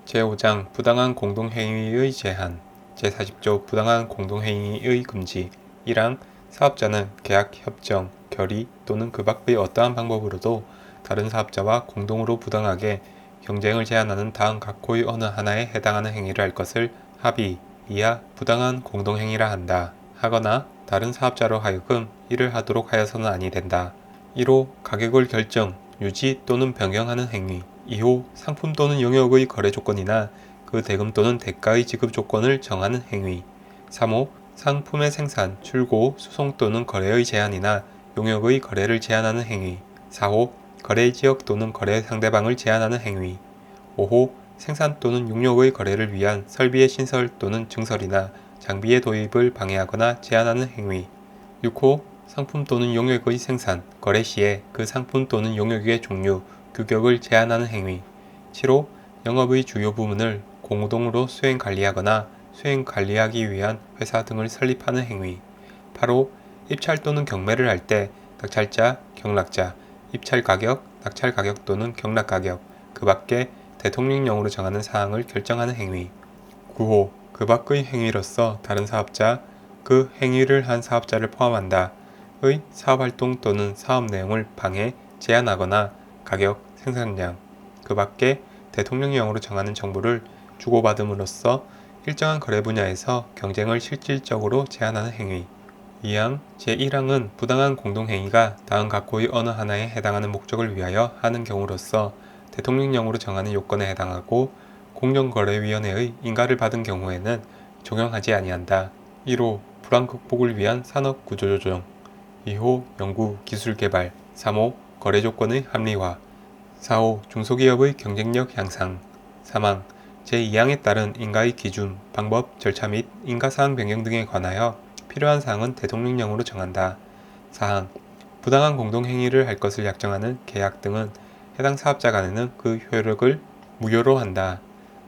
제5장 부당한 공동행위의 제한 제40조 부당한 공동행위의 금지 1항 사업자는 계약, 협정, 결의 또는 그 밖의 어떠한 방법으로도 다른 사업자와 공동으로 부당하게 경쟁을 제한하는 다음 각호의 어느 하나에 해당하는 행위를 할 것을 합의, 이하 부당한 공동행위라 한다. 하거나 다른 사업자로 하여금 이를 하도록 하여서는 아니 된다. 1호 가격을 결정, 유지 또는 변경하는 행위 2호 상품 또는 용역의 거래 조건이나 그 대금 또는 대가의 지급 조건을 정하는 행위 3호 상품의 생산, 출고, 수송 또는 거래의 제한이나 용역의 거래를 제한하는 행위 4호 거래 지역 또는 거래 상대방을 제한하는 행위 5호 생산 또는 용역의 거래를 위한 설비의 신설 또는 증설이나 장비의 도입을 방해하거나 제한하는 행위 6호 상품 또는 용역의 생산, 거래 시에 그 상품 또는 용역의 종류, 규격을 제한하는 행위 7호 영업의 주요 부문을 공동으로 수행 관리하거나 수행 관리하기 위한 회사 등을 설립하는 행위 8호 입찰 또는 경매를 할 때 낙찰자, 경락자, 입찰 가격, 낙찰 가격 또는 경락 가격, 그 밖에 대통령령으로 정하는 사항을 결정하는 행위 9호 그 밖의 행위로서 다른 사업자, 그 행위를 한 사업자를 포함한다. 의 사업활동 또는 사업 내용을 방해, 제한하거나 가격, 생산량, 그 밖에 대통령령으로 정하는 정보를 주고받음으로써 일정한 거래 분야에서 경쟁을 실질적으로 제한하는 행위 2항 제1항은 부당한 공동행위가 다음 각호의 어느 하나에 해당하는 목적을 위하여 하는 경우로서 대통령령으로 정하는 요건에 해당하고 공정거래위원회의 인가를 받은 경우에는 적용하지 아니한다. 1호 불안 극복을 위한 산업 구조조정 2호 연구 기술 개발 3호 거래 조건의 합리화 4호 중소기업의 경쟁력 향상 3항 제2항에 따른 인가의 기준, 방법, 절차 및 인가사항 변경 등에 관하여 필요한 사항은 대통령령으로 정한다. 4항 부당한 공동행위를 할 것을 약정하는 계약 등은 해당 사업자 간에는 그 효력을 무효로 한다.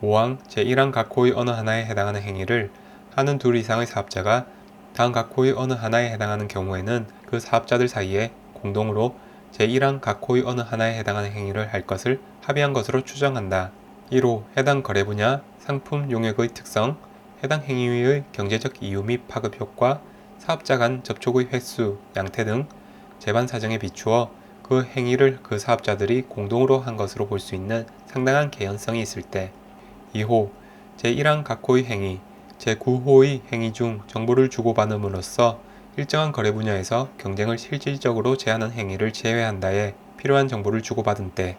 5항 제1항 각호의 어느 하나에 해당하는 행위를 하는 둘 이상의 사업자가 다음 각호의 어느 하나에 해당하는 경우에는 그 사업자들 사이에 공동으로 제1항 각호의 어느 하나에 해당하는 행위를 할 것을 합의한 것으로 추정한다. 1호 해당 거래 분야, 상품 용역의 특성, 해당 행위의 경제적 이유 및 파급 효과, 사업자 간 접촉의 횟수, 양태 등 재반 사정에 비추어 그 행위를 그 사업자들이 공동으로 한 것으로 볼 수 있는 상당한 개연성이 있을 때 2호 제1항 각호의 행위, 제9호의 행위 중 정보를 주고받음으로써 일정한 거래 분야에서 경쟁을 실질적으로 제한하는 행위를 제외한다에 필요한 정보를 주고받은 때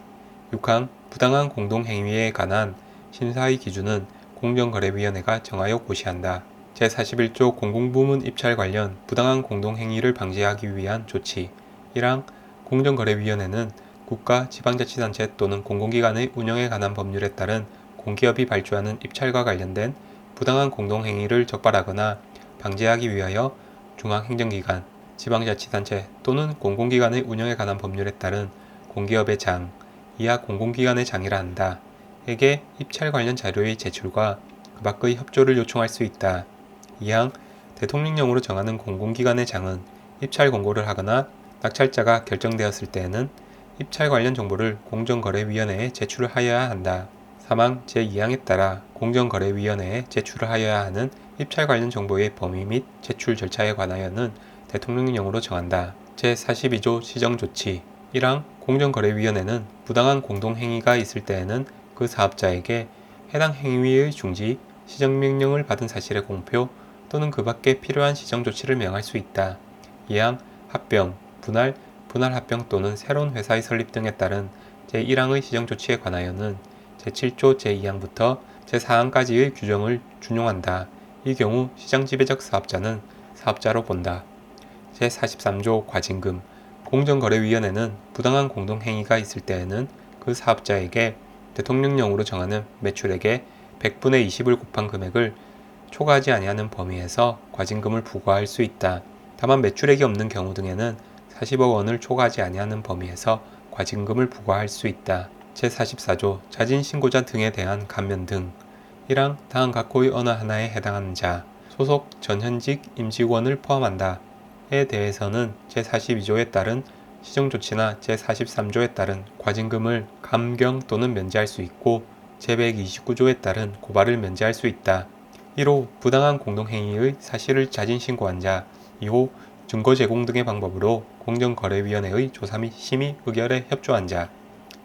6항 부당한 공동행위에 관한 심사의 기준은 공정거래위원회가 정하여 고시한다. 제41조 공공부문 입찰 관련 부당한 공동행위를 방지하기 위한 조치 1항 공정거래위원회는 국가, 지방자치단체 또는 공공기관의 운영에 관한 법률에 따른 공기업이 발주하는 입찰과 관련된 부당한 공동행위를 적발하거나 방지하기 위하여 중앙행정기관, 지방자치단체 또는 공공기관의 운영에 관한 법률에 따른 공기업의 장, 이하 공공기관의 장이라 한다. 에게 입찰 관련 자료의 제출과 그 밖의 협조를 요청할 수 있다. 2항 대통령령으로 정하는 공공기관의 장은 입찰 공고를 하거나 낙찰자가 결정되었을 때에는 입찰 관련 정보를 공정거래위원회에 제출을 하여야 한다. 3항 제2항에 따라 공정거래위원회에 제출을 하여야 하는 입찰 관련 정보의 범위 및 제출 절차에 관하여는 대통령령으로 정한다. 제42조 시정조치 1항 공정거래위원회는 부당한 공동행위가 있을 때에는 그 사업자에게 해당 행위의 중지, 시정명령을 받은 사실의 공표 또는 그 밖에 필요한 시정조치를 명할 수 있다. 2항 합병, 분할, 분할합병 또는 새로운 회사의 설립 등에 따른 제1항의 시정조치에 관하여는 제7조 제2항부터 제4항까지의 규정을 준용한다. 이 경우 시장지배적 사업자는 사업자로 본다. 제43조 과징금 공정거래위원회는 부당한 공동행위가 있을 때에는 그 사업자에게 대통령령으로 정하는 매출액의 100분의 20을 곱한 금액을 초과하지 아니하는 범위에서 과징금을 부과할 수 있다. 다만 매출액이 없는 경우 등에는 40억 원을 초과하지 아니하는 범위에서 과징금을 부과할 수 있다. 제44조 자진신고자 등에 대한 감면 등 1항 다음 각호의 어느 하나에 해당하는 자, 소속 전현직 임직원을 포함한다. 에 대해서는 제42조에 따른 시정조치나 제43조에 따른 과징금을 감경 또는 면제할 수 있고 제129조에 따른 고발을 면제할 수 있다. 1호 부당한 공동행위의 사실을 자진신고한 자, 2호 증거 제공 등의 방법으로 공정거래위원회의 조사 및 심의 의결에 협조한 자.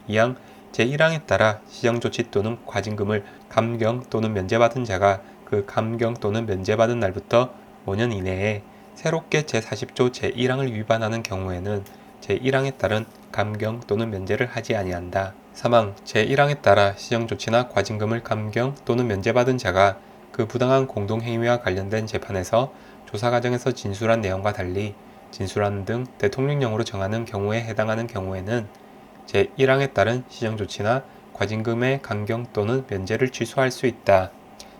2항 제1항에 따라 시정조치 또는 과징금을 감경 또는 면제받은 자가 그 감경 또는 면제받은 날부터 5년 이내에 새롭게 제40조 제1항을 위반하는 경우에는 제1항에 따른 감경 또는 면제를 하지 아니한다. 3항 제1항에 따라 시정조치나 과징금을 감경 또는 면제받은 자가 그 부당한 공동행위와 관련된 재판에서 조사 과정에서 진술한 내용과 달리 진술하는 등 대통령령으로 정하는 경우에 해당하는 경우에는 제1항에 따른 시정조치나 과징금의 감경 또는 면제를 취소할 수 있다.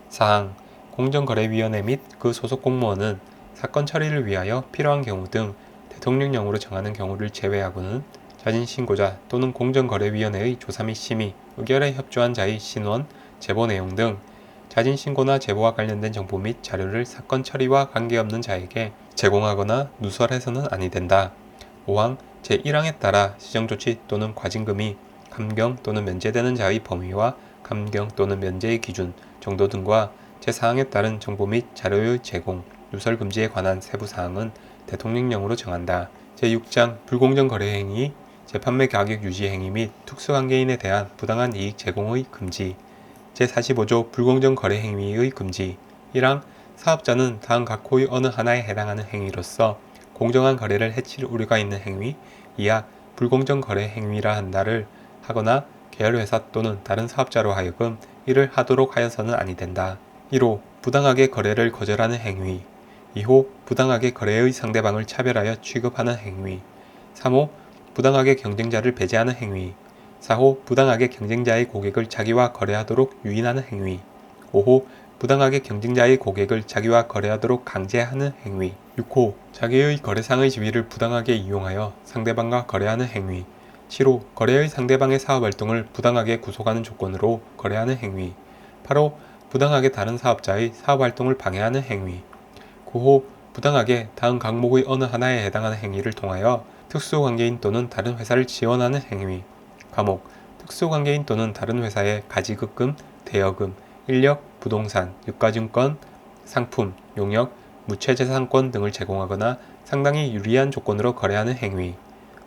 4항 공정거래위원회 및 그 소속 공무원은 사건 처리를 위하여 필요한 경우 등 대통령령으로 정하는 경우를 제외하고는 자진신고자 또는 공정거래위원회의 조사 및 심의, 의결에 협조한 자의 신원, 제보 내용 등 자진신고나 제보와 관련된 정보 및 자료를 사건 처리와 관계없는 자에게 제공하거나 누설해서는 아니 된다. 5항 제1항에 따라 시정조치 또는 과징금이 감경 또는 면제되는 자의 범위와 감경 또는 면제의 기준, 정도 등과 제4항에 따른 정보 및 자료의 제공, 누설 금지에 관한 세부 사항은 대통령령으로 정한다. 제6장 불공정 거래 행위, 재판매 가격 유지 행위 및 특수관계인에 대한 부당한 이익 제공의 금지. 제45조 불공정 거래 행위의 금지. 1항 사업자는 다음 각호의 어느 하나에 해당하는 행위로서 공정한 거래를 해칠 우려가 있는 행위, 이하 불공정 거래 행위라 한다를 하거나 계열회사 또는 다른 사업자로 하여금 이를 하도록 하여서는 아니 된다. 1호 부당하게 거래를 거절하는 행위. 2호 부당하게 거래의 상대방을 차별하여 취급하는 행위. 3호 부당하게 경쟁자를 배제하는 행위. 4호 부당하게 경쟁자의 고객을 자기와 거래하도록 유인하는 행위. 5호 부당하게 경쟁자의 고객을 자기와 거래하도록 강제하는 행위. 6호 자기의 거래상의 지위를 부당하게 이용하여 상대방과 거래하는 행위. 7호 거래의 상대방의 사업활동을 부당하게 구속하는 조건으로 거래하는 행위. 8호 부당하게 다른 사업자의 사업활동을 방해하는 행위. 9호 부당하게 다음 각목의 어느 하나에 해당하는 행위를 통하여 특수관계인 또는 다른 회사를 지원하는 행위. 과목 특수관계인 또는 다른 회사에 가지급금, 대여금, 인력, 부동산, 유가증권, 상품, 용역, 무채재산권 등을 제공하거나 상당히 유리한 조건으로 거래하는 행위.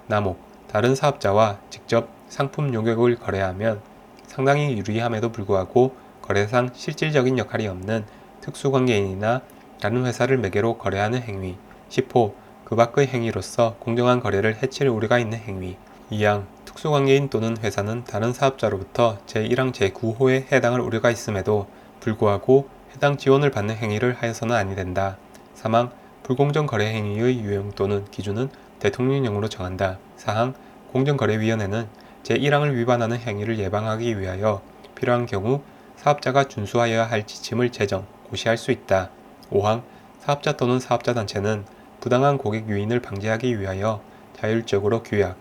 나목 다른 사업자와 직접 상품 용역을 거래하면 상당히 유리함에도 불구하고 거래상 실질적인 역할이 없는 특수관계인이나 다른 회사를 매개로 거래하는 행위. 10호 그 밖의 행위로서 공정한 거래를 해칠 우려가 있는 행위. 2항 특수관계인 또는 회사는 다른 사업자로부터 제1항 제9호에 해당할 우려가 있음에도 불구하고 해당 지원을 받는 행위를 하여서는 아니 된다. 3항 불공정 거래 행위의 유형 또는 기준은 대통령령으로 정한다. 4항 공정거래위원회는 제1항을 위반하는 행위를 예방하기 위하여 필요한 경우 사업자가 준수하여야 할 지침을 제정, 고시할 수 있다. 5항 사업자 또는 사업자단체는 부당한 고객 유인을 방지하기 위하여 자율적으로 규약,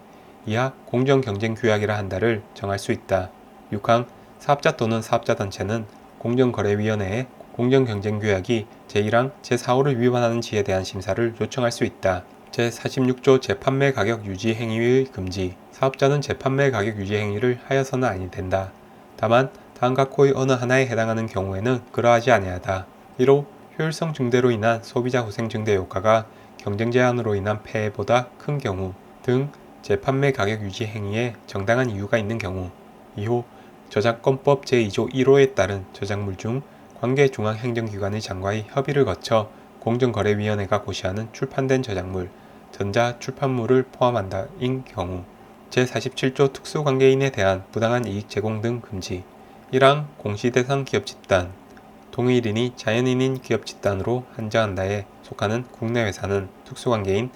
이하 공정경쟁규약이라 한다를 정할 수 있다. 6항 사업자 또는 사업자단체는 공정거래위원회에 공정경쟁규약이 제1항 제4호를 위반하는 지에 대한 심사를 요청할 수 있다. 제46조 재판매 가격 유지 행위의 금지. 사업자는 재판매 가격 유지 행위를 하여서는 아니 된다. 다만 다음 각호의 어느 하나에 해당하는 경우에는 그러하지 아니하다. 1호 효율성 증대로 인한 소비자 후생 증대 효과가 경쟁 제한으로 인한 폐해보다 큰 경우 등 재판매 가격 유지 행위에 정당한 이유가 있는 경우. 2호 저작권법 제2조 1호에 따른 저작물 중 관계 중앙행정기관의 장과의 협의를 거쳐 공정거래위원회가 고시하는 출판된 저작물, 전자출판물을 포함한다인 경우. 제47조 특수관계인에 대한 부당한 이익 제공 등 금지. 1항 공시대상 기업 집단 동일인이 자연인인 기업 집단으로 한정한다에 속하는 국내 회사는 특수관계인,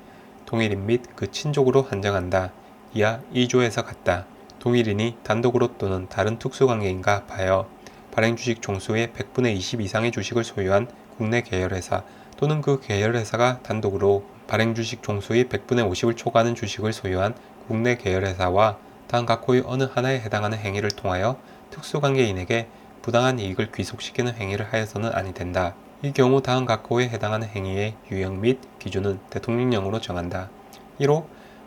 동일인 및 그 친족으로 한정한다. 이하 2조에서 같다. 동일인이 단독으로 또는 다른 특수관계인과 합하여 발행주식 종수의 100분의 20 이상의 주식을 소유한 국내 계열회사 또는 그 계열회사가 단독으로 발행주식 종수의 100분의 50을 초과하는 주식을 소유한 국내 계열회사와 다음 각호의 어느 하나에 해당하는 행위를 통하여 특수관계인에게 부당한 이익을 귀속시키는 행위를 하여서는 아니 된다. 이 경우 다음 각호에 해당하는 행위의 유형 및 기준은 대통령령으로 정한다. 1호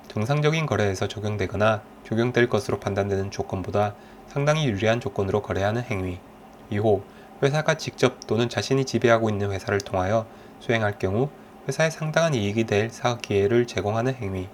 정상적인 거래에서 적용되거나 적용될 것으로 판단되는 조건보다 상당히 유리한 조건으로 거래하는 행위. 2호, 회사가 직접 또는 자신이 지배하고 있는 회사를 통하여 수행할 경우 회사에 상당한 이익이 될 사업 기회를 제공하는 행위.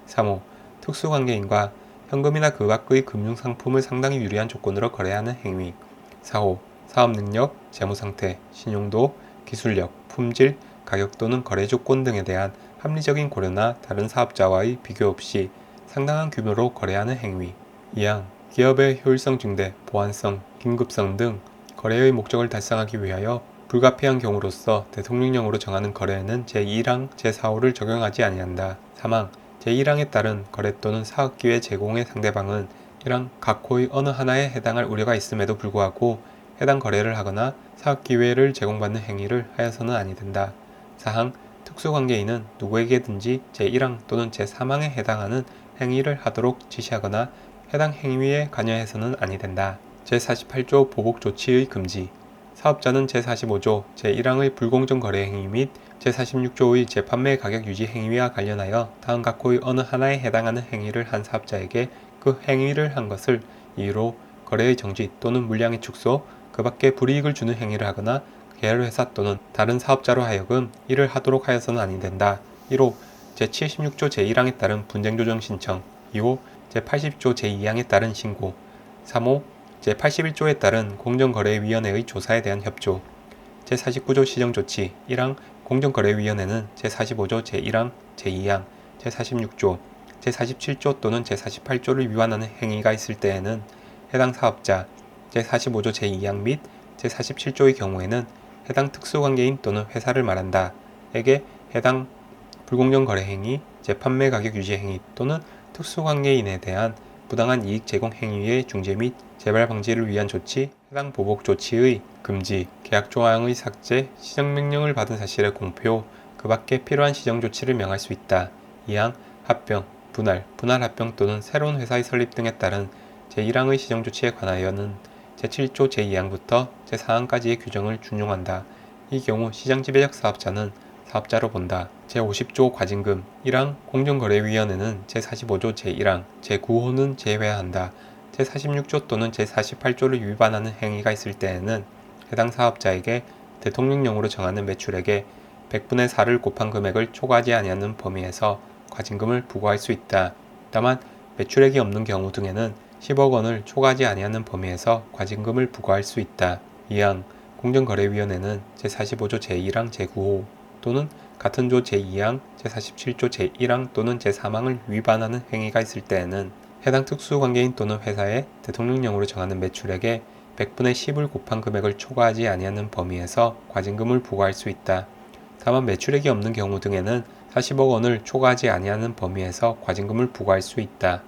3호, 특수관계인과 현금이나 그 밖의 금융상품을 상당히 유리한 조건으로 거래하는 행위. 4호, 사업능력, 재무상태, 신용도, 기술력, 품질, 가격 또는 거래 조건 등에 대한 합리적인 고려나 다른 사업자와의 비교 없이 상당한 규모로 거래하는 행위. 2항, 기업의 효율성 증대, 보안성, 긴급성 등 거래의 목적을 달성하기 위하여 불가피한 경우로서 대통령령으로 정하는 거래에는 제1항, 제4호를 적용하지 아니한다. 3항, 제1항에 따른 거래 또는 사업기회 제공의 상대방은 1항 각 호의 어느 하나에 해당할 우려가 있음에도 불구하고 해당 거래를 하거나 사업기회를 제공받는 행위를 하여서는 아니 된다. 4항 특수관계인은 누구에게든지 제1항 또는 제3항에 해당하는 행위를 하도록 지시하거나 해당 행위에 관여해서는 아니 된다. 제48조 보복조치의 금지. 사업자는 제45조 제1항의 불공정 거래 행위 및 제46조의 재판매 가격 유지 행위와 관련하여 다음 각 호의 어느 하나에 해당하는 행위를 한 사업자에게 그 행위를 한 것을 이유로 거래의 정지 또는 물량의 축소, 그 밖에 불이익을 주는 행위를 하거나 계열회사 또는 다른 사업자로 하여금 이를 하도록 하여서는 아니 된다. 1호 제76조 제1항에 따른 분쟁조정 신청. 2호 제80조 제2항에 따른 신고. 3호 제81조에 따른 공정거래위원회의 조사에 대한 협조. 제49조 시정조치. 1항 공정거래위원회는 제45조 제1항, 제2항, 제46조, 제47조 또는 제48조를 위반하는 행위가 있을 때에는 해당 사업자, 제45조 제2항 및 제47조의 경우에는 해당 특수관계인 또는 회사를 말한다. 에게 해당 불공정 거래 행위, 재판매 가격 유지 행위 또는 특수관계인에 대한 부당한 이익 제공 행위의 중재 및 재발 방지를 위한 조치, 해당 보복 조치의 금지, 계약 조항의 삭제, 시정명령을 받은 사실의 공표, 그 밖에 필요한 시정 조치를 명할 수 있다. 2항 합병, 분할 합병 또는 새로운 회사의 설립 등에 따른 제1항의 시정 조치에 관하여는 제7조 제2항부터 제4항까지의 규정을 준용한다. 이 경우 시장지배적 사업자는 사업자로 본다. 제50조 과징금. 1항 공정거래위원회는 제45조 제1항, 제9호는 제외한다. 제46조 또는 제48조를 위반하는 행위가 있을 때에는 해당 사업자에게 대통령령으로 정하는 매출액의 100분의 4를 곱한 금액을 초과하지 아니하는 범위에서 과징금을 부과할 수 있다. 다만 매출액이 없는 경우 등에는 10억 원을 초과하지 아니하는 범위에서 과징금을 부과할 수 있다. 2항 공정거래위원회는 제45조 제1항 제9호 또는 같은 조 제2항, 제47조 제1항 또는 제3항을 위반하는 행위가 있을 때에는 해당 특수관계인 또는 회사에 대통령령으로 정하는 매출액의 100분의 10을 곱한 금액을 초과하지 아니하는 범위에서 과징금을 부과할 수 있다. 다만 매출액이 없는 경우 등에는 40억 원을 초과하지 아니하는 범위에서 과징금을 부과할 수 있다.